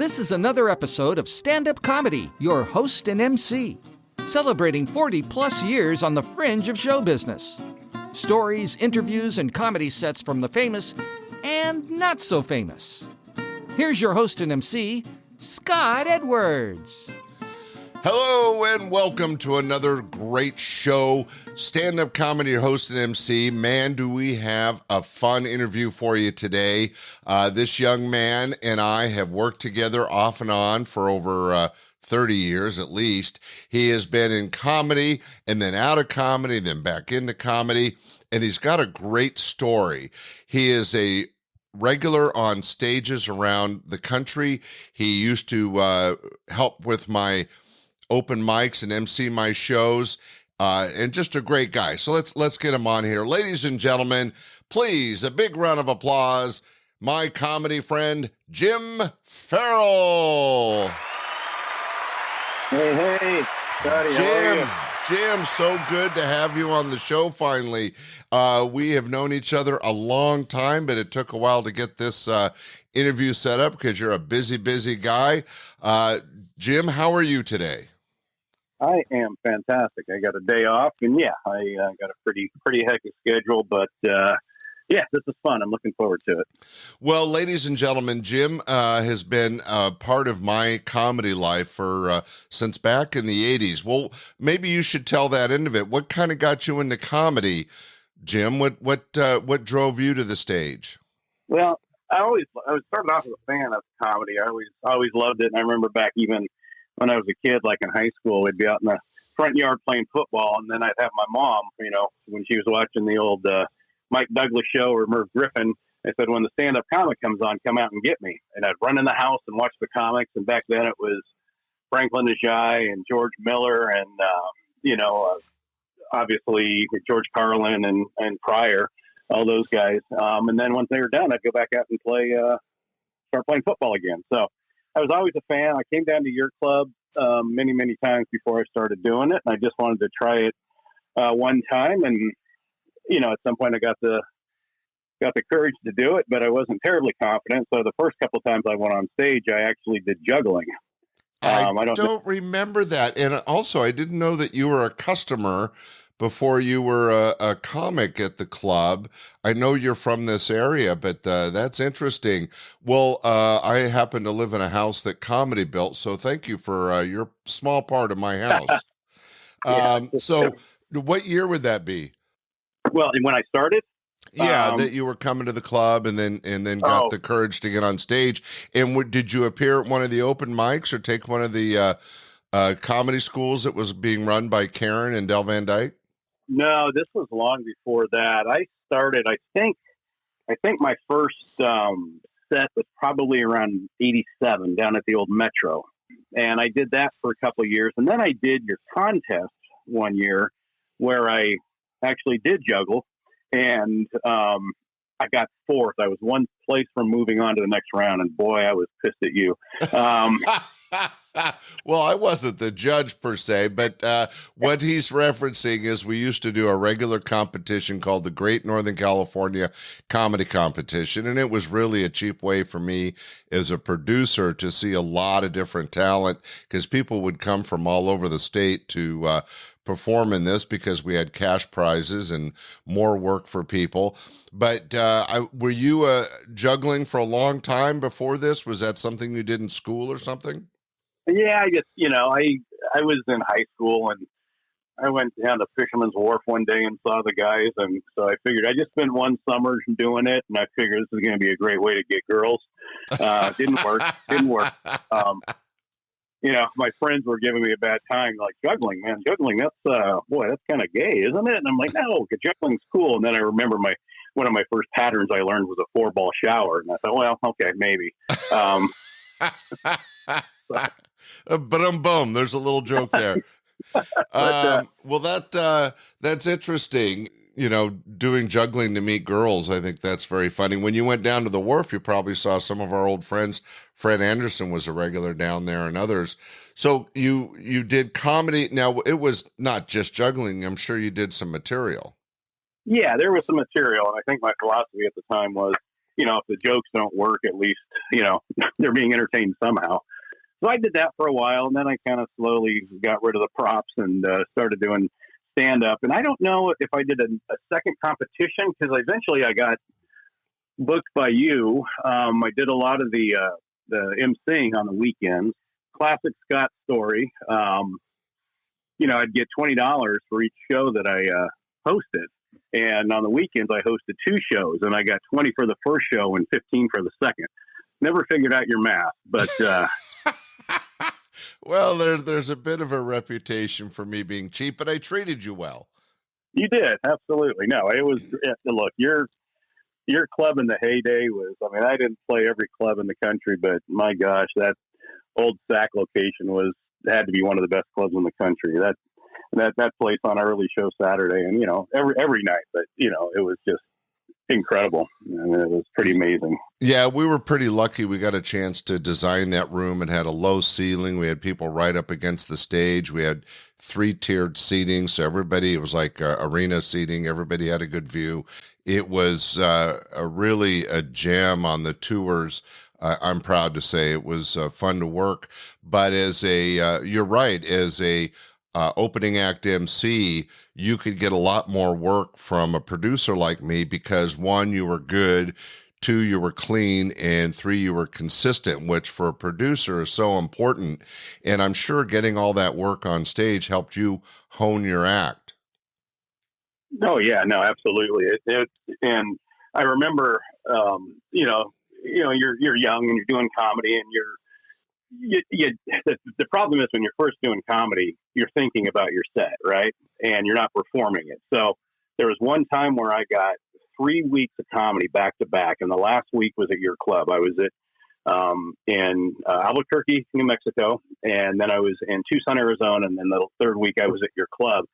This is another episode of Standup Comedy, your host and MC, celebrating 40-plus years on the fringe of show business. Stories, interviews, and comedy sets from the famous and not so famous. Here's your host and MC, Scott Edwards. Hello and welcome to another great show. Stand-up comedy host and MC. Man, do we have a fun interview for you today. This young man and I have worked together off and on for over 30 years at least. He has been in comedy and then out of comedy, then back into comedy, and he's got a great story. He is a regular on stages around the country. He used to help with my open mics and MC my shows, and just a great guy. So let's get him on here. Ladies and gentlemen, please, a big round of applause, my comedy friend, Jim Farrell. Hey, Scotty, how are you? Jim, so good to have you on the show finally. We have known each other a long time, but it took a while to get this interview set up because you're a busy guy. Jim, how are you today? I am fantastic. I got a day off, and I got a pretty hectic schedule, but this is fun. I'm looking forward to it. Well, ladies and gentlemen, Jim has been part of my comedy life for since back in the 80s. Well, maybe you should tell that end of it. What kind of got you into comedy, Jim? What drove you to the stage? Well, I started off as a fan of comedy. I always loved it, and I remember back even when I was a kid, like in high school, we'd be out in the front yard playing football, and then I'd have my mom, when she was watching the old Mike Douglas show or Merv Griffin, I said, when the Standup Comic comes on, come out and get me. And I'd run in the house and watch the comics, and back then it was Franklin Ajay and George Miller and, obviously George Carlin and Pryor, all those guys. And then once they were done, I'd go back out and start playing football again. So I was always a fan. I came down to your club many times before I started doing it, and I just wanted to try it one time. And at some point, I got the courage to do it, but I wasn't terribly confident. So the first couple of times I went on stage, I actually did juggling. I don't remember that, and also I didn't know that you were a customer before you were a comic at the club. I know you're from this area, but that's interesting. Well, I happen to live in a house that comedy built, so thank you for your small part of my house. So what year would that be? Well, when I started? Yeah, that you were coming to the club and then got the courage to get on stage. And did you appear at one of the open mics or take one of the comedy schools that was being run by Karen and Del Van Dyke? No, this was long before that. I started, I think my first set was probably around 87 down at the old Metro. And I did that for a couple of years. And then I did your contest one year where I actually did juggle. And I got fourth. I was one place from moving on to the next round. And boy, I was pissed at you. Well, I wasn't the judge per se, but what he's referencing is we used to do a regular competition called the Great Northern California Comedy Competition, and it was really a cheap way for me as a producer to see a lot of different talent because people would come from all over the state to perform in this because we had cash prizes and more work for people. But were you juggling for a long time before this? Was that something you did in school or something? Yeah, I just, I was in high school and I went down to Fisherman's Wharf one day and saw the guys. And so I figured I just spent one summer doing it. And I figured this is going to be a great way to get girls. Didn't work. My friends were giving me a bad time, like juggling, that's kind of gay, isn't it? And I'm like, no, juggling's cool. And then I remember one of my first patterns I learned was a 4-ball shower. And I thought, well, okay, maybe. Boom. There's a little joke there. Well, that's interesting. Doing juggling to meet girls. I think that's very funny. When you went down to the wharf, you probably saw some of our old friends. Fred Anderson was a regular down there and others. So you did comedy. Now, it was not just juggling. I'm sure you did some material. Yeah, there was some material. And I think my philosophy at the time was if the jokes don't work, at least, they're being entertained somehow. So I did that for a while, and then I kind of slowly got rid of the props and started doing stand-up. And I don't know if I did a second competition, because eventually I got booked by you. I did a lot of the emceeing on the weekends. Classic Scott story. I'd get $20 for each show that I hosted. And on the weekends, I hosted 2 shows, and I got 20 for the first show and 15 for the second. Never figured out your math, but well, there's a bit of a reputation for me being cheap, but I treated you well. You did, absolutely. No, it was. Look, your club in the heyday was. I mean, I didn't play every club in the country, but my gosh, that Old Sac location had to be one of the best clubs in the country. That place on our early show Saturday, and every night, but it was just incredible. I mean, it was pretty amazing. Yeah, we were pretty lucky. We got a chance to design that room. It had a low ceiling. We had people right up against the stage. We had 3-tiered seating, so everybody, it was like arena seating. Everybody had a good view. It was really a jam on the tours. I'm proud to say it was fun to work. But as you're right, as a opening act MC, you could get a lot more work from a producer like me because 1, you were good, 2, you were clean, and 3, you were consistent, which for a producer is so important. And I'm sure getting all that work on stage helped you hone your act. Oh yeah, no, absolutely. And I remember, you're young and you're doing comedy, and the problem is when you're first doing comedy, you're thinking about your set, right? And you're not performing it. So there was one time where I got 3 weeks of comedy back to back, and the last week was at your club. I was in Albuquerque, New Mexico, and then I was in Tucson, Arizona, and then the third week I was at your club.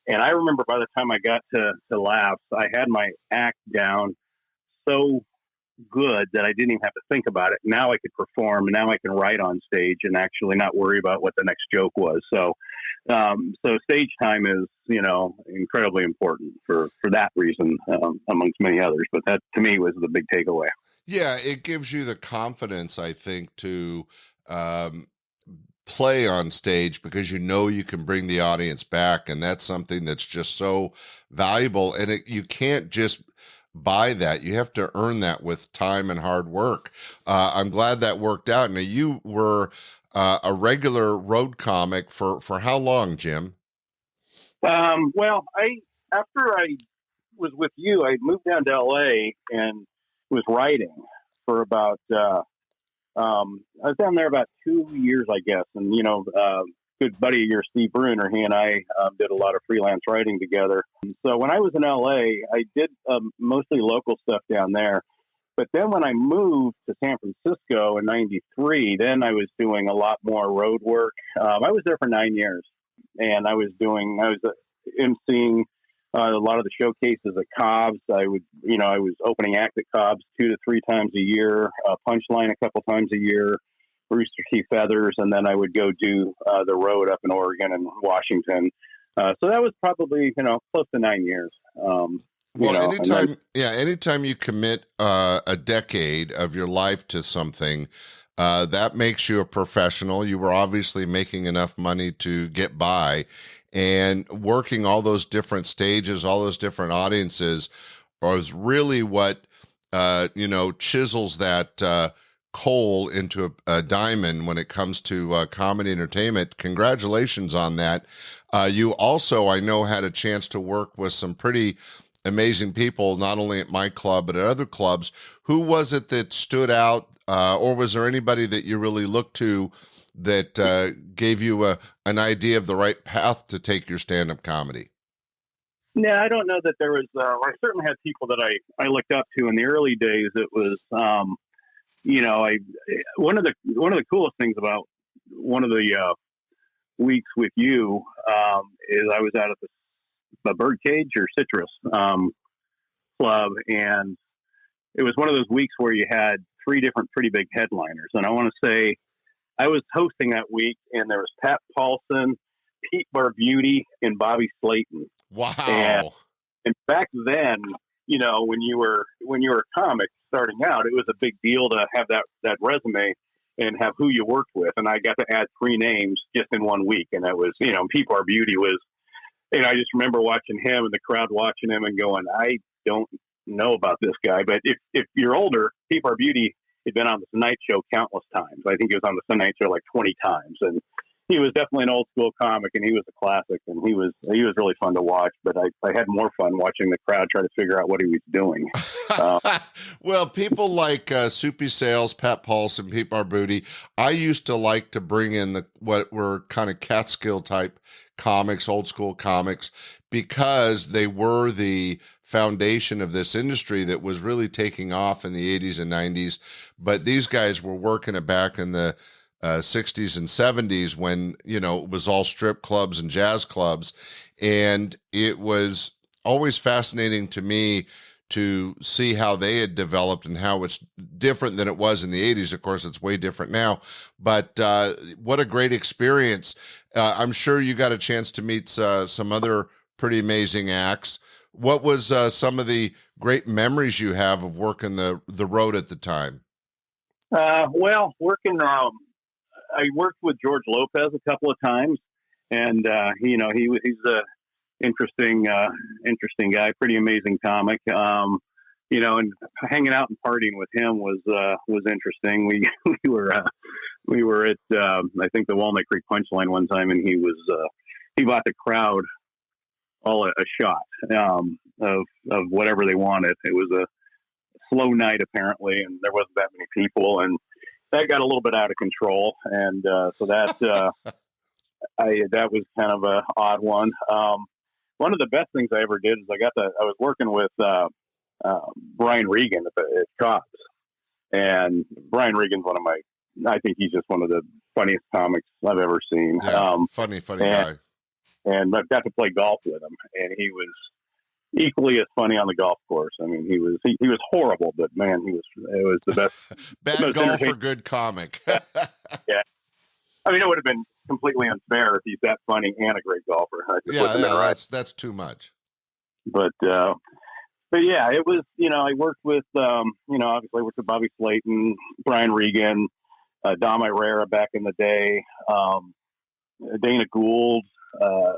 And I remember by the time I got to Laughs, I had my act down so good that I didn't even have to think about it. Now I could perform, and now I can write on stage and actually not worry about what the next joke was. So stage time is, incredibly important for that reason, amongst many others. But that to me was the big takeaway. Yeah, it gives you the confidence, I think, to play on stage because you can bring the audience back, and that's something that's just so valuable. And you can't just buy that. You have to earn that with time and hard work. I'm glad that worked out. Now, you were a regular road comic for how long, Jim? Well, after I was with you, I moved down to LA and was writing for about I was down there about 2 years, I guess. And, good buddy of yours, Steve Bruner, he and I did a lot of freelance writing together. So when I was in LA, I did mostly local stuff down there. But then when I moved to San Francisco in '93, then I was doing a lot more road work. I was there for 9 years, and I was emceeing a lot of the showcases at Cobb's. I was opening act at Cobb's 2 to 3 times a year, Punchline a couple times a year, Rooster Teeth Feathers, and then I would go do the road up in Oregon and Washington. So that was probably, close to 9 years. Well, anytime you commit a decade of your life to something, that makes you a professional. You were obviously making enough money to get by, and working all those different stages, all those different audiences was really what, chisels that coal into a diamond when it comes to comedy entertainment. Congratulations on that. You also, I know, had a chance to work with some pretty amazing people, not only at my club, but at other clubs. Who was it that stood out, or was there anybody that you really looked to that gave you an idea of the right path to take your stand-up comedy? Yeah, I don't know that there was, I certainly had people that I looked up to in the early days. It was, one of the coolest things about one of the weeks with you is I was out at the Birdcage or Citrus Club, and it was one of those weeks where you had 3 different pretty big headliners. And I want to say I was hosting that week, and there was Pat Paulson, Pete Barbuti, and Bobby Slayton. Wow! And back then, when you were a comic, starting out, it was a big deal to have that resume and have who you worked with. And I got to add 3 names just in 1 week. And that was, People Are Beauty was, I just remember watching him and the crowd watching him and going, I don't know about this guy. But if you're older, People Are Beauty had been on the Tonight Show countless times. I think he was on the Tonight Show like 20 times. And he was definitely an old school comic, and he was a classic, and he was really fun to watch. But I had more fun watching the crowd try to figure out what he was doing. Well, people like Soupy Sales, Pat Paulson, Pete Barbuti, I used to like to bring in what were kind of Catskill type comics, old school comics, because they were the foundation of this industry that was really taking off in the 80s and 90s. But these guys were working it back in the 60s and 70s when, it was all strip clubs and jazz clubs. And it was always fascinating to me to see how they had developed and how it's different than it was in the 80s. Of course, it's way different now. But what a great experience. I'm sure you got a chance to meet some other pretty amazing acts. What was some of the great memories you have of working the road at the time? I worked with George Lopez a couple of times, and he's a interesting guy, pretty amazing comic. And hanging out and partying with him was interesting. We were at I think the Walnut Creek Punchline one time, and he bought the crowd all a shot of whatever they wanted. It was a slow night apparently, and there wasn't that many people, and that got a little bit out of control, and so that that was kind of a odd one. One of the best things I ever did is I was working with Brian Regan at Cobb's, and Brian Regan's I think he's just one of the funniest comics I've ever seen. Yeah, funny guy. And I've got to play golf with him, and he was equally as funny on the golf course. I mean, he was horrible, but man, it was the best. Bad golfer, good comic. Yeah. I mean, it would have been completely unfair if he's that funny and a great golfer. That's too much. But yeah, it was, I worked with, obviously I worked with Bobby Slayton, Brian Regan, Dom Irera back in the day, Dana Gould. I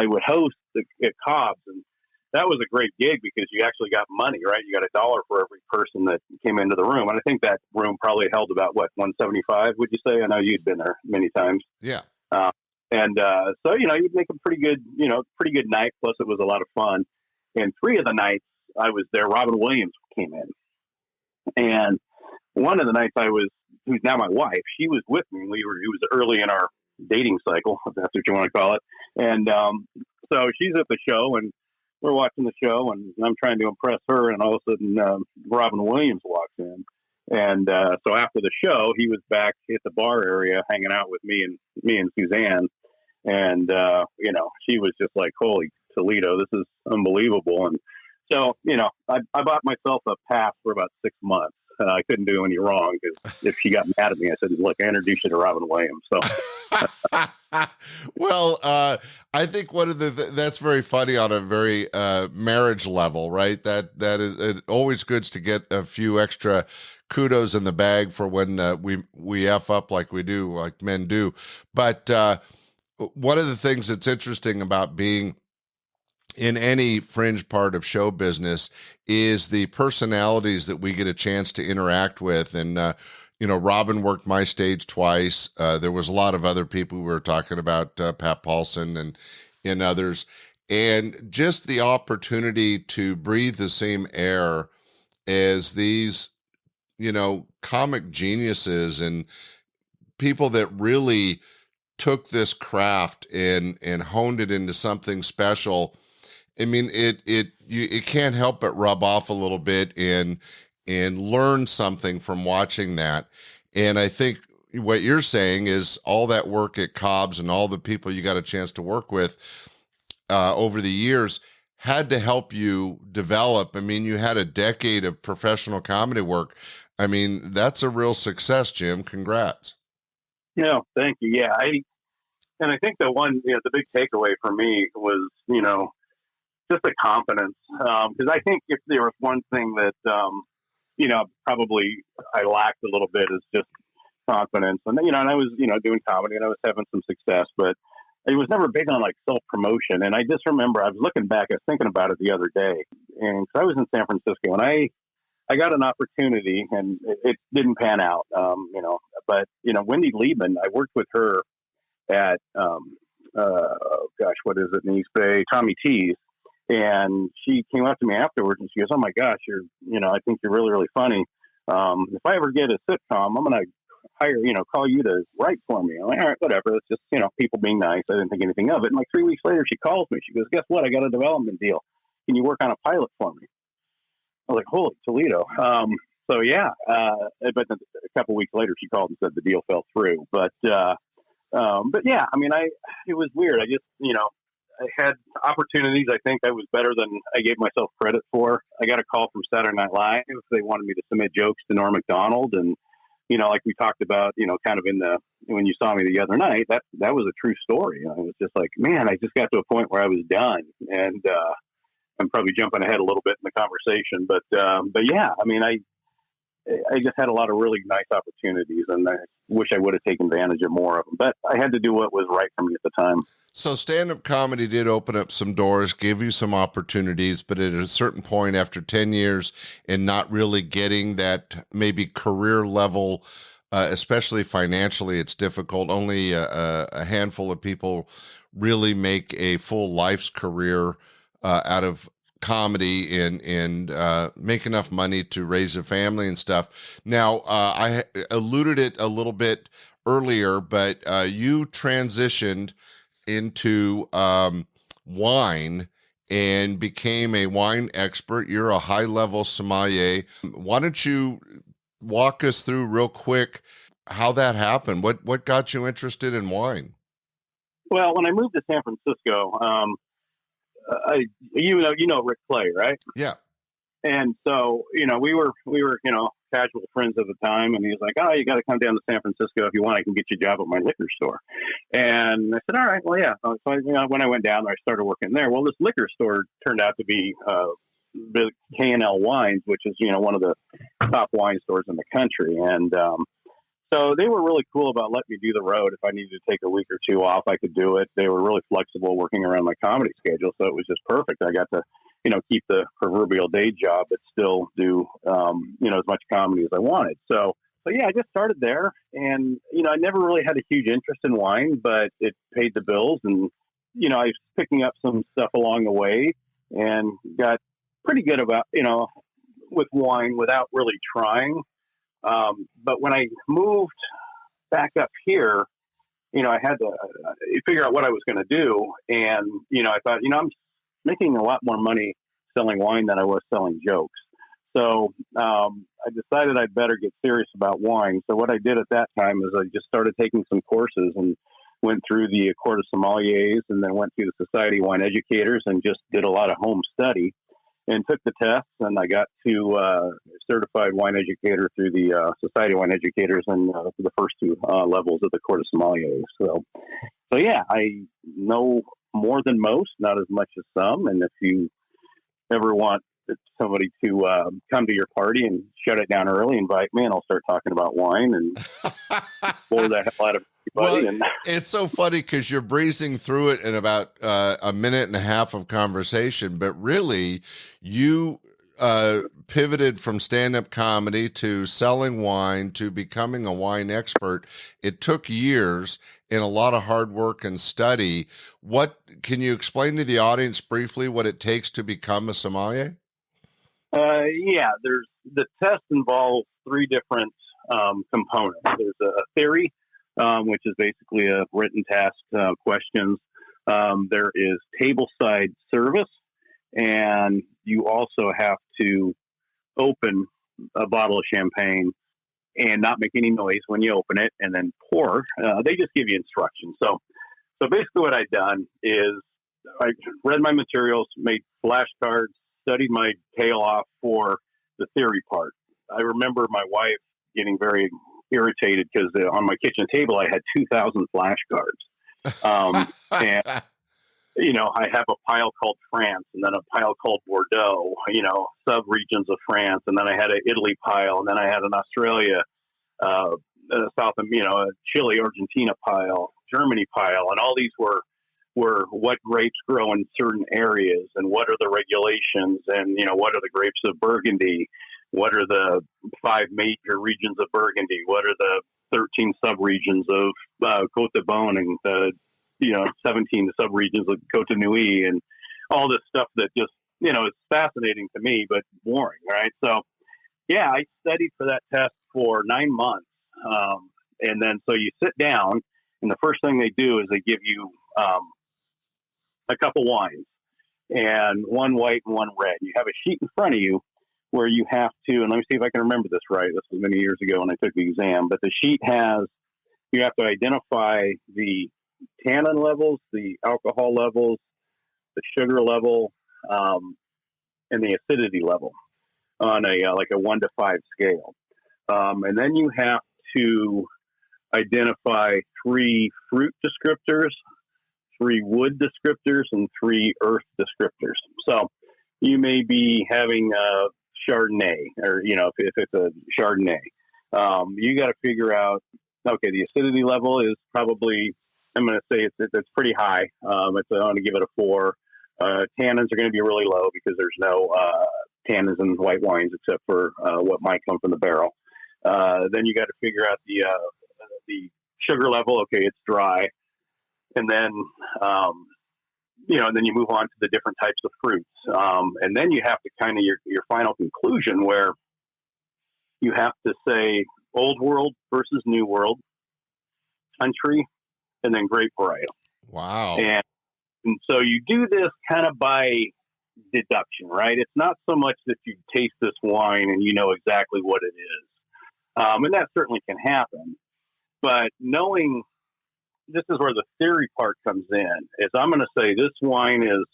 would host at Cobb's, and that was a great gig because you actually got money, right? You got $1 for every person that came into the room. And I think that room probably held about, $175, would you say? I know you'd been there many times. Yeah. So, you'd make a pretty good night. Plus it was a lot of fun. And 3 of the nights I was there, Robin Williams came in. And one of the nights who's now my wife, she was with me. It was early in our dating cycle, if that's what you want to call it. And so she's at the show, and we're watching the show, and I'm trying to impress her, and all of a sudden Robin Williams walks in. And so after the show, he was back at the bar area hanging out with me and Suzanne. And, she was just like, holy Toledo, this is unbelievable. And so, I bought myself a pass for about 6 months. I couldn't do any wrong because if she got mad at me, I said, look, I introduced you to Robin Williams. So, well, I think that's very funny on a very marriage level, right? That is it always good to get a few extra kudos in the bag for when we F up like we do, like men do. But one of the things that's interesting about being in any fringe part of show business is the personalities that we get a chance to interact with. And, Robin worked my stage twice. There was a lot of other people we were talking about, Pat Paulson and others. And just the opportunity to breathe the same air as these, comic geniuses and people that really took this craft and honed it into something special. I mean, it can't help but rub off a little bit and learn something from watching that. And I think what you're saying is all that work at Cobb's and all the people you got a chance to work with over the years had to help you develop. I mean, you had a decade of professional comedy work. I mean, that's a real success, Jim. Congrats. Yeah, thank you. Yeah, I think the big takeaway for me was, just the confidence. Because I think if there was one thing that probably I lacked a little bit is just confidence. And, and I was, doing comedy and I was having some success, but it was never big on like self-promotion. And I just remember I was looking back, I was thinking about it the other day. And so I was in San Francisco and I got an opportunity and it didn't pan out, but, Wendy Liebman, I worked with her at, what is it in East Bay, Tommy T's. And she came up to me afterwards and she goes, "Oh my gosh, I think you're really, really funny. If I ever get a sitcom, I'm going to call you to write for me." I'm like, "All right, whatever." It's just, people being nice. I didn't think anything of it. And like 3 weeks later, she calls me. She goes, "Guess what? I got a development deal. Can you work on a pilot for me?" I was like, "Holy Toledo." So yeah, but a couple weeks later, she called and said the deal fell through. But yeah, it was weird. I just, I had opportunities. I think I was better than I gave myself credit for. I got a call from Saturday Night Live. They wanted me to submit jokes to Norm Macdonald. And, like we talked about, kind of when you saw me the other night, that was a true story. I was just like, man, I just got to a point where I was done. And I'm probably jumping ahead a little bit in the conversation. But yeah, I just had a lot of really nice opportunities, and I wish I would have taken advantage of more of them. But I had to do what was right for me at the time. So stand-up comedy did open up some doors, give you some opportunities, but at a certain point after 10 years and not really getting that maybe career level, especially financially, it's difficult. Only a handful of people really make a full life's career out of comedy and make enough money to raise a family and stuff. Now, I alluded it a little bit earlier, but you transitioned into wine and became a wine expert. You're a high-level sommelier. Why don't you walk us through real quick how that happened? What got you interested in wine? Well, when I moved to San Francisco, Rick Clay, right? Yeah. And so, we were, casual friends at the time. And he was like, "Oh, you got to come down to San Francisco. If you want, I can get you a job at my liquor store." And I said, "All right, well, yeah." So when I went down there, I started working there. Well, this liquor store turned out to be the K&L Wines, which is, one of the top wine stores in the country. And so they were really cool about letting me do the road. If I needed to take a week or two off, I could do it. They were really flexible working around my comedy schedule. So it was just perfect. I got to, keep the proverbial day job, but still do, as much comedy as I wanted. So yeah, I just started there and, I never really had a huge interest in wine, but it paid the bills. And, I was picking up some stuff along the way and got pretty good about, with wine without really trying. But when I moved back up here, I had to figure out what I was going to do. And, I thought, I'm making a lot more money selling wine than I was selling jokes. So I decided I'd better get serious about wine. So what I did at that time is I just started taking some courses and went through the Court of Sommeliers and then went through the Society of Wine Educators and just did a lot of home study and took the tests. And I got to certified wine educator through the Society of Wine Educators and the first two levels of the Court of Sommeliers. So yeah, I know more than most, not as much as some. And if you ever want somebody to come to your party and shut it down early, invite me and I'll start talking about wine and bore the hell out of everybody. Well, it's so funny because you're breezing through it in about a minute and a half of conversation, but really you pivoted from stand-up comedy to selling wine to becoming a wine expert. It took years and a lot of hard work and study. What can you explain to the audience briefly what it takes to become a sommelier? Yeah, the test involves three different components. There's a theory, which is basically a written test, questions. There is tableside service, and you also have to open a bottle of champagne and not make any noise when you open it, and then pour. They just give you instructions. So basically what I've done is I read my materials, made flashcards, studied my tail off for the theory part. I remember my wife getting very irritated because on my kitchen table I had 2,000 flashcards. And I have a pile called France, and then a pile called Bordeaux, sub-regions of France, and then I had an Italy pile, and then I had an Australia, Chile, Argentina pile, Germany pile, and all these were what grapes grow in certain areas, and what are the regulations, and what are the grapes of Burgundy, what are the 5 major regions of Burgundy, what are the 13 sub-regions of Côte de Beaune, and 17 sub-regions of Côte de Nuit, and all this stuff that just is fascinating to me, but boring, right? So, yeah, I studied for that test for 9 months. And then so you sit down, and the first thing they do is they give you a couple wines, and one white and one red. You have a sheet in front of you where you have to, and let me see if I can remember this right. This was many years ago when I took the exam, but the sheet you have to identify the tannin levels, the alcohol levels, the sugar level, and the acidity level on a 1 to 5 scale. And then you have to identify 3 fruit descriptors, 3 wood descriptors, and 3 earth descriptors. So you may be having a Chardonnay, or if it's a Chardonnay, you got to figure out, okay, the acidity level is probably, I'm going to say it's pretty high. I'm going to give it a 4. Tannins are going to be really low because there's no tannins in white wines except for what might come from the barrel. Then you got to figure out the sugar level. Okay, it's dry, and then and then you move on to the different types of fruits, and then you have to kind of your final conclusion where you have to say old world versus new world, country, and then grape varietal. Wow. And so you do this kind of by deduction, right? It's not so much that you taste this wine and you know exactly what it is. And that certainly can happen. But knowing, this is where the theory part comes in, is I'm going to say this wine is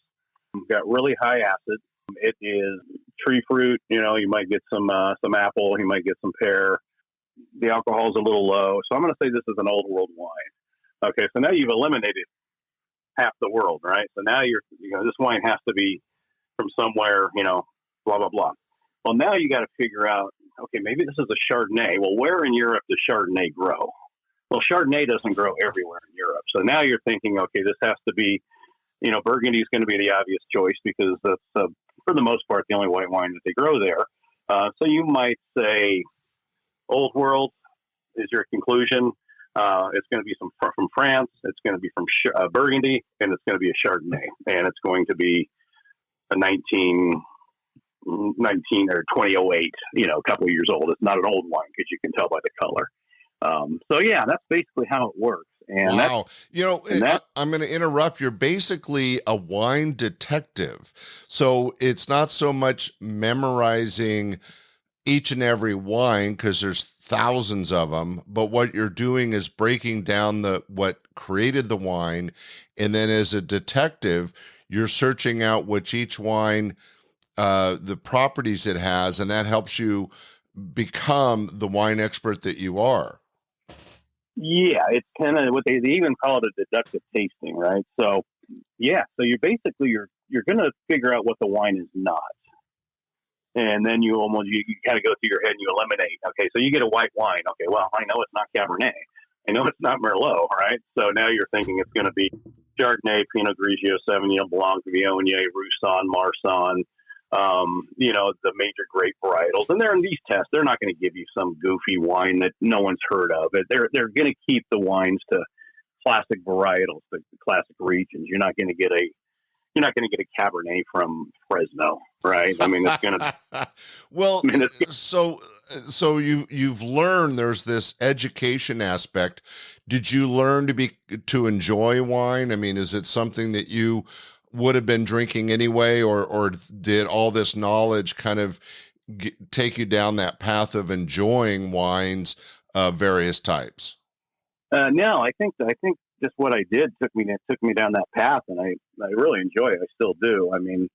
got really high acid. It is tree fruit. You might get some apple. You might get some pear. The alcohol is a little low. So I'm going to say this is an old world wine. Okay, so now you've eliminated half the world, right? So now this wine has to be from somewhere, blah, blah, blah. Well, now you got to figure out, okay, maybe this is a Chardonnay. Well, where in Europe does Chardonnay grow? Well, Chardonnay doesn't grow everywhere in Europe. So now you're thinking, okay, this has to be, Burgundy is going to be the obvious choice because that's, for the most part, the only white wine that they grow there. So you might say Old World is your conclusion. It's going to be from France. It's going to be from Burgundy, and it's going to be a Chardonnay, and it's going to be a 19 or 2008, a couple of years old. It's not an old wine because you can tell by the color. So yeah, that's basically how it works. And wow. I'm going to interrupt. You're basically a wine detective. So it's not so much memorizing each and every wine because there's thousands of them, but what you're doing is breaking down what created the wine, and then as a detective, you're searching out which each wine, the properties it has, and that helps you become the wine expert that you are. Yeah, it's kind of what they even call it, a deductive tasting, right? So, yeah, so you're going to figure out what the wine is not. And then you kind of go through your head and you eliminate. Okay, so you get a white wine. Okay, well, I know it's not Cabernet. I know it's not Merlot, right? So now you're thinking it's going to be Chardonnay, Pinot Grigio, Sauvignon Blanc, Viognier, Roussanne, Marsanne, the major grape varietals. And they're in these tests. They're not going to give you some goofy wine that no one's heard of. They're going to keep the wines to classic varietals, the classic regions. You're not going to get a Cabernet from Fresno, right? I mean, it's going to. Well, so you've learned there's this education aspect. Did you learn to enjoy wine? I mean, is it something that you would have been drinking anyway, or did all this knowledge kind of take you down that path of enjoying wines of various types? No, I think just what I did took me down that path, and I really enjoy it. I still do. I mean,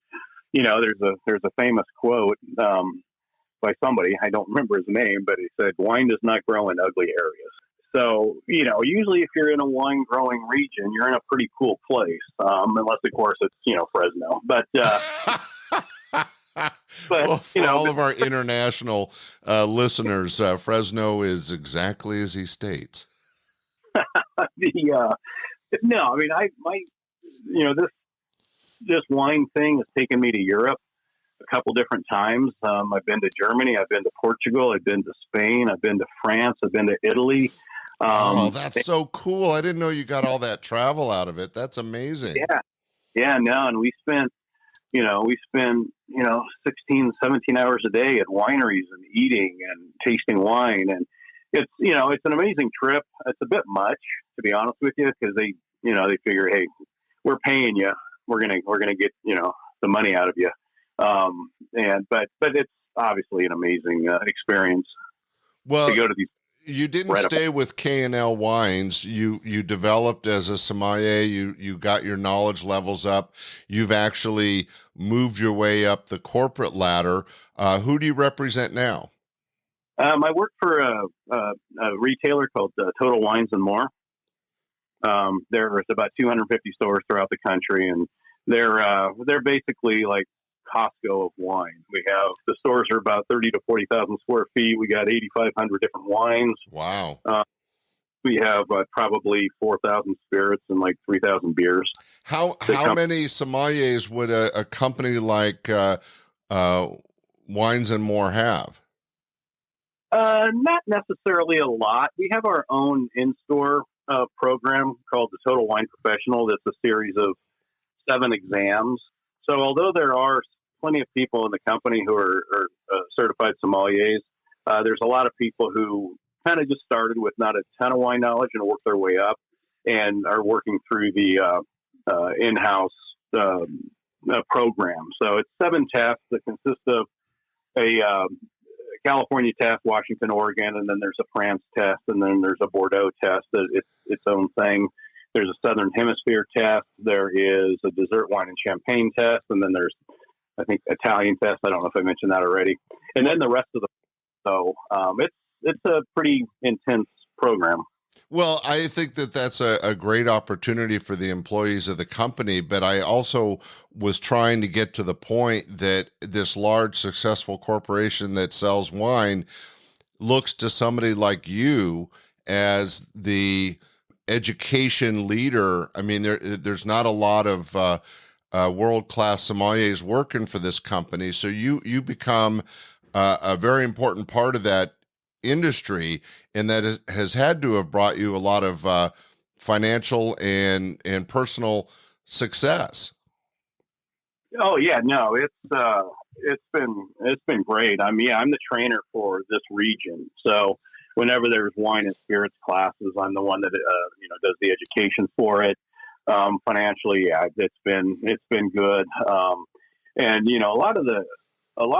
there's a famous quote by somebody, I don't remember his name, but he said, "Wine does not grow in ugly areas." So, usually if you're in a wine growing region, you're in a pretty cool place. Unless of course it's, Fresno, but, Well, for all of our international listeners, Fresno is exactly as he states. No, I mean, this wine thing has taken me to Europe a couple different times. I've been to Germany, I've been to Portugal, I've been to Spain, I've been to France, I've been to Italy. Oh, that's so cool. I didn't know you got all that travel out of it. That's amazing. Yeah, no. And we spend 16, 17 hours a day at wineries and eating and tasting wine. And it's an amazing trip. It's a bit much, to be honest with you, because they figure, hey, we're paying you. We're going to get, the money out of you. But it's obviously an amazing experience to go to these. You didn't stay with K&L Wines. You developed as a sommelier. You got your knowledge levels up. You've actually moved your way up the corporate ladder. Who do you represent now? I work for a retailer called Total Wines and More. There's about 250 stores throughout the country, and they're basically like Costco of wine. The stores are about 30 to 40,000 square feet. We got 8,500 different wines. Wow. We have probably 4,000 spirits and like 3,000 beers. How many sommeliers would a company like Wines and More have? Not necessarily a lot. We have our own in-store program called the Total Wine Professional. That's a series of 7 exams. So although there are plenty of people in the company who are certified sommeliers, there's a lot of people who kind of just started with not a ton of wine knowledge and worked their way up and are working through the in-house program. So it's 7 tests that consist of a California test, Washington, Oregon, and then there's a France test, and then there's a Bordeaux test. It's its own thing. There's a Southern Hemisphere test. There is a dessert wine and champagne test, and then there's, I think, Italian test. I don't know if I mentioned that already. And then the rest of it's a pretty intense program. Well, I think that's a great opportunity for the employees of the company, but I also was trying to get to the point that this large, successful corporation that sells wine looks to somebody like you as the education leader. I mean, there's not a lot of world-class sommeliers working for this company, so you become a very important part of that industry, and that has had to have brought you a lot of financial and personal success. Oh yeah, no, it's been great. I'm the trainer for this region, so whenever there's wine and spirits classes, I'm the one that does the education for it. Financially, yeah, it's been good. And a lot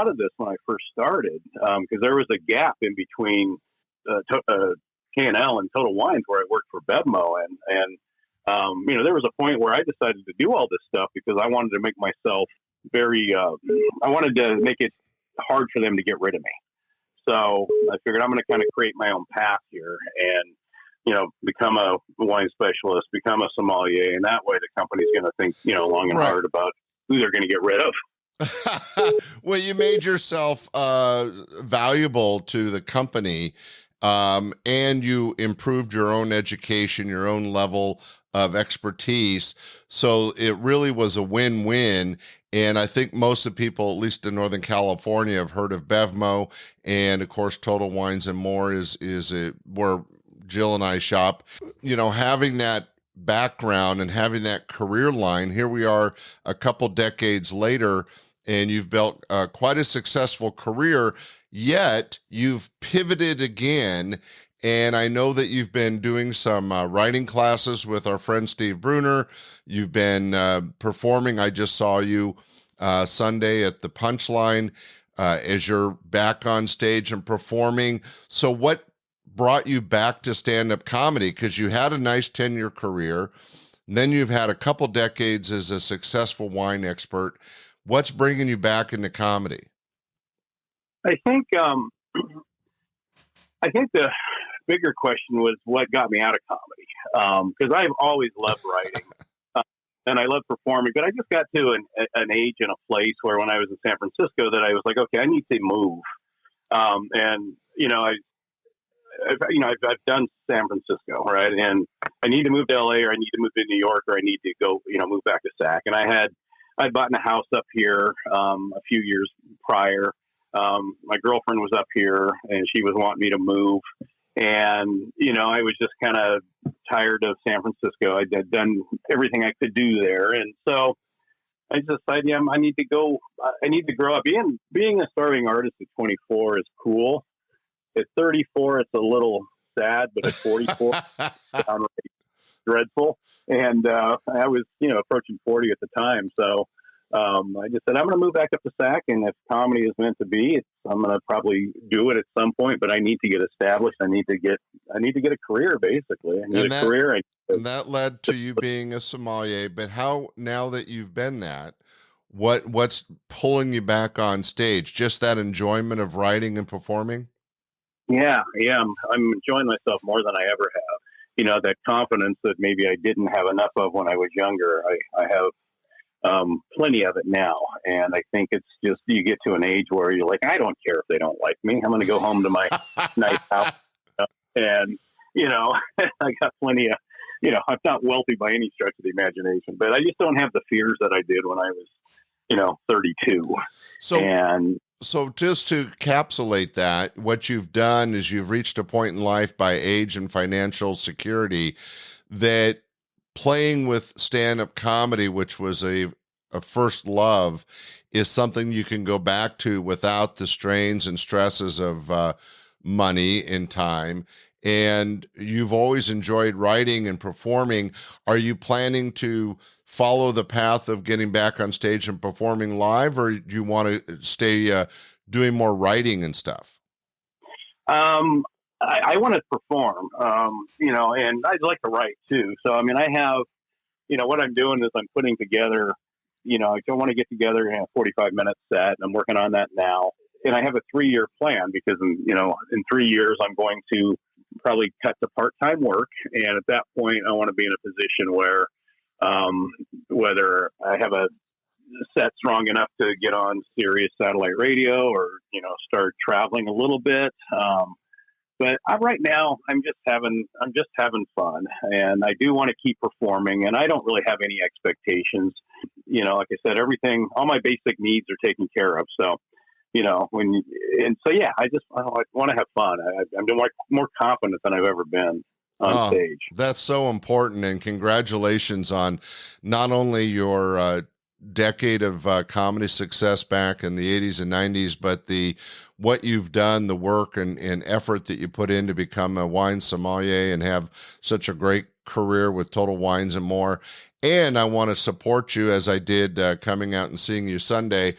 of this when I first started, because there was a gap in between K&L and Total Wines where I worked for Bevmo, and there was a point where I decided to do all this stuff because I wanted to make myself I wanted to make it hard for them to get rid of me. So I figured I'm going to kind of create my own path here and, become a wine specialist, become a sommelier, and that way the company's going to think, long and hard about who they're going to get rid of. Well, you made yourself valuable to the company, and you improved your own education, your own level of expertise. So it really was a win-win. And I think most of the people, at least in Northern California, have heard of Bevmo, and of course, Total Wines and More is where Jill and I shop. Having that background and having that career line, here we are a couple decades later, and you've built quite a successful career, yet you've pivoted again. And I know that you've been doing some writing classes with our friend Steve Bruner. You've been performing. I just saw you Sunday at the Punchline as you're back on stage and performing. So what brought you back to stand-up comedy? Because you had a nice 10-year career. Then you've had a couple decades as a successful wine expert. What's bringing you back into comedy? I think bigger question was what got me out of comedy. Because I've always loved writing and I love performing, but I just got to an age and a place where when I was in San Francisco that I was like, okay, I need to move. And I've done San Francisco, right? And I need to move to LA, or I need to move to New York, or I need to go, move back to SAC. And I'd bought a house up here a few years prior. My girlfriend was up here, and she was wanting me to move. And, I was just kind of tired of San Francisco. I'd done everything I could do there. And so I just decided, I need to go. I need to grow up. Being a starving artist at 24 is cool. At 34, it's a little sad, but at 44, it's downright dreadful. And I was, approaching 40 at the time. So I just said, I'm going to move back up to SAC, and if comedy is meant to be, I'm going to probably do it at some point. But I need to get established. I need to get a career, basically. And that led to you being a sommelier. But how, now that you've been that, what's pulling you back on stage? Just that enjoyment of writing and performing? Yeah. I'm enjoying myself more than I ever have. That confidence that maybe I didn't have enough of when I was younger. I have plenty of it now. And I think it's just, you get to an age where you're like, I don't care if they don't like me. I'm going to go home to my nice house. And, I got plenty of, I'm not wealthy by any stretch of the imagination, but I just don't have the fears that I did when I was, 32. So just to encapsulate that, what you've done is you've reached a point in life by age and financial security that playing with stand-up comedy, which was a first love, is something you can go back to without the strains and stresses of money and time. And you've always enjoyed writing and performing. Are you planning to follow the path of getting back on stage and performing live, or do you want to stay doing more writing and stuff? I want to perform, and I'd like to write too. So, I have, what I'm doing is I'm putting together, I don't want to get together in a 45-minute set, and I'm working on that now. And I have a 3-year plan because, in 3 years, I'm going to probably cut to part-time work. And at that point, I want to be in a position where, whether I have a set strong enough to get on Sirius satellite radio or, start traveling a little bit. But right now I'm just having fun, and I do want to keep performing, and I don't really have any expectations. Like I said, all my basic needs are taken care of. So, I want to have fun. I'm more confident than I've ever been on stage. That's so important. And congratulations on not only your decade of comedy success back in the 80s and 90s, but what you've done, the work and effort that you put in to become a wine sommelier and have such a great career with Total Wines and more. And I want to support you, as I did coming out and seeing you Sunday,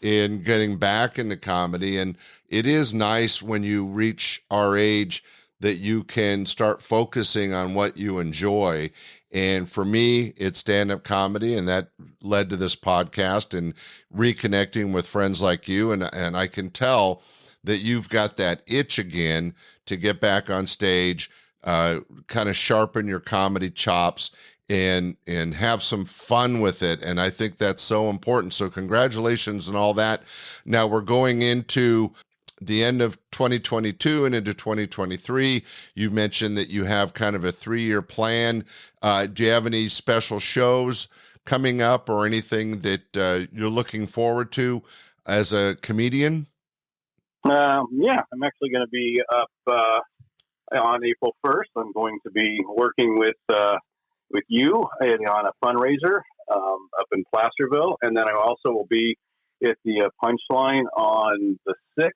in getting back into comedy. And it is nice when you reach our age that you can start focusing on what you enjoy. And for me, it's stand-up comedy, and that led to this podcast and reconnecting with friends like you. And I can tell that you've got that itch again to get back on stage, kind of sharpen your comedy chops and have some fun with it. And I think that's so important. So congratulations and all that. Now we're going into the end of 2022 and into 2023. You mentioned that you have kind of a 3-year plan. Do you have any special shows coming up or anything that you're looking forward to as a comedian? Yeah, I'm actually going to be up on April 1st. I'm going to be working with you on a fundraiser up in Placerville, and then I also will be at the Punchline on the 6th.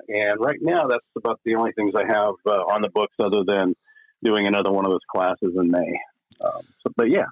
And right now, that's about the only things I have on the books, other than doing another one of those classes in May. But yeah.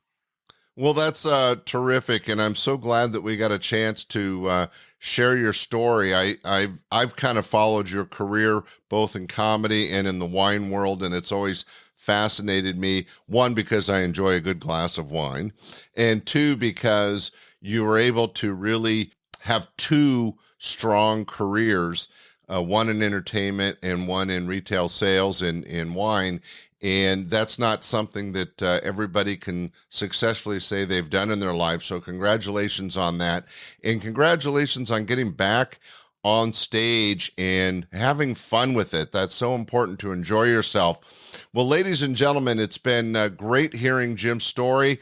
Well, that's terrific, and I'm so glad that we got a chance to share your story. I've kind of followed your career both in comedy and in the wine world, and it's always fascinated me. One, because I enjoy a good glass of wine, and two, because you were able to really have two strong careers one in entertainment and one in retail sales in wine. And that's not something that everybody can successfully say they've done in their life. So congratulations on that. And congratulations on getting back on stage and having fun with it. That's so important, to enjoy yourself. Well, ladies and gentlemen, it's been great hearing Jim's story.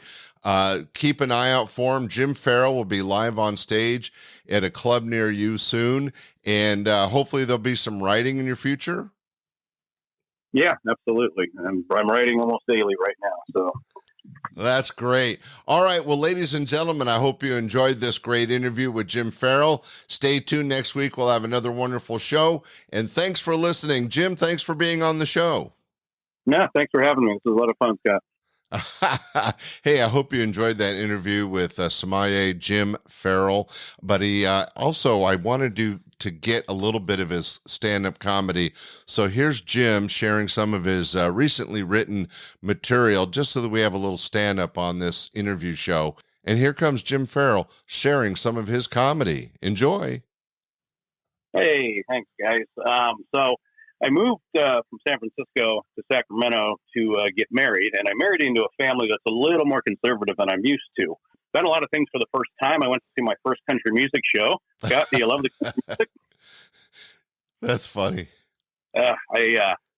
Keep an eye out for him. Jim Farrell will be live on stage at a club near you soon. And hopefully there'll be some writing in your future. Yeah, absolutely. I'm writing almost daily right now. So that's great. All right. Well, ladies and gentlemen, I hope you enjoyed this great interview with Jim Farrell. Stay tuned. Next week, we'll have another wonderful show. And thanks for listening. Jim, thanks for being on the show. Yeah, thanks for having me. This was a lot of fun, Scott. Hey, I hope you enjoyed that interview with sommelier Jim Farrell. But he also, I wanted to get a little bit of his stand-up comedy. So here's Jim sharing some of his recently written material, just so that we have a little stand-up on this interview show. And here comes Jim Farrell sharing some of his comedy. Enjoy. Hey, thanks, guys. So I moved from San Francisco to Sacramento to get married, and I married into a family that's a little more conservative than I'm used to. Done a lot of things for the first time. I went to see my first country music show. Scott, do you love the country music? That's funny. I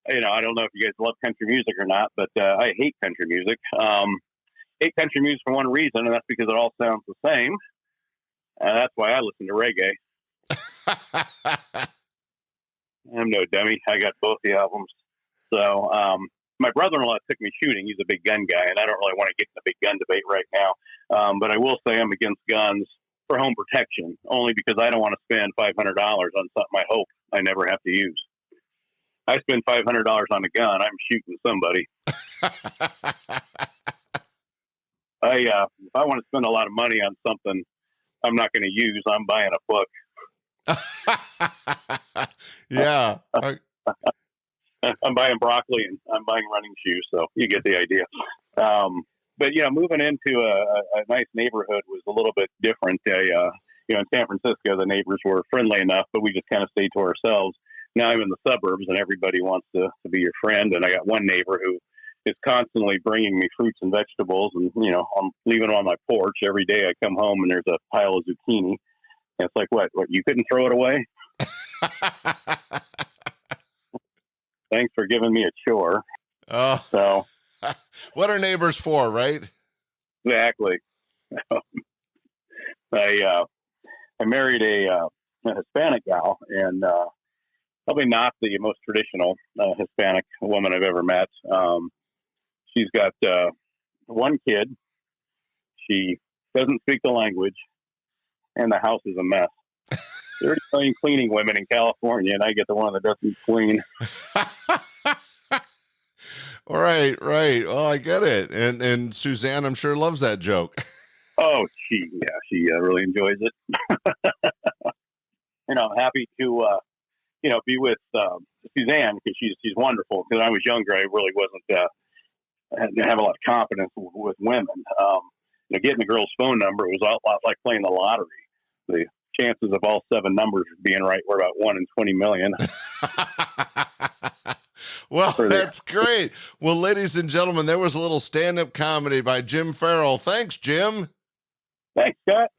don't know if you guys love country music or not, but I hate country music. Hate country music for one reason, and that's because it all sounds the same. That's why I listen to reggae. I'm no dummy. I got both the albums. So my brother-in-law took me shooting. He's a big gun guy, and I don't really want to get in a big gun debate right now. But I will say I'm against guns for home protection, only because I don't want to spend $500 on something I hope I never have to use. I spend $500 on a gun, I'm shooting somebody. If I want to spend a lot of money on something I'm not going to use, I'm buying a book. Yeah. I'm buying broccoli and I'm buying running shoes, so you get the idea. But moving into a nice neighborhood was a little bit different. In San Francisco, the neighbors were friendly enough, but we just kind of stayed to ourselves. Now I'm in the suburbs, and everybody wants to be your friend. And I got one neighbor who is constantly bringing me fruits and vegetables, and I'm leaving them on my porch every day. I come home and there's a pile of zucchini. And it's like, what? You couldn't throw it away? Thanks for giving me a chore. Oh, so what are neighbors for, right? Exactly. I married a Hispanic gal, and probably not the most traditional Hispanic woman I've ever met. She's got one kid. She doesn't speak the language, and the house is a mess. 30 million cleaning women in California, and I get the one that doesn't clean. Right. Well, I get it. And Suzanne, I'm sure, loves that joke. Oh, she really enjoys it. I'm happy to, be with Suzanne, because she's wonderful. Because when I was younger, I really wasn't, I didn't have a lot of confidence with women. Getting the girl's phone number was a lot like playing the lottery. The chances of all 7 numbers being right were about 1 in 20 million. Well, that's great. Well, ladies and gentlemen, there was a little stand-up comedy by Jim Farrell. Thanks, Jim. Thanks, Scott.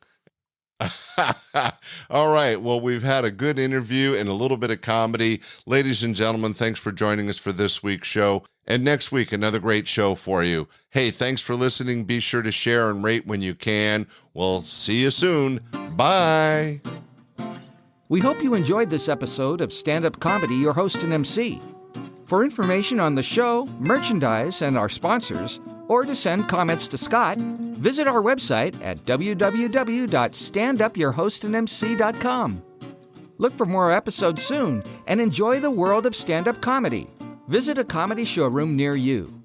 All right. Well, we've had a good interview and a little bit of comedy. Ladies and gentlemen, thanks for joining us for this week's show. And next week, another great show for you. Hey, thanks for listening. Be sure to share and rate when you can. We'll see you soon. Bye. We hope you enjoyed this episode of Stand-Up Comedy, your host and MC. For information on the show, merchandise, and our sponsors, or to send comments to Scott, visit our website at www.standupyourhostandmc.com. Look for more episodes soon and enjoy the world of stand-up comedy. Visit a comedy showroom near you.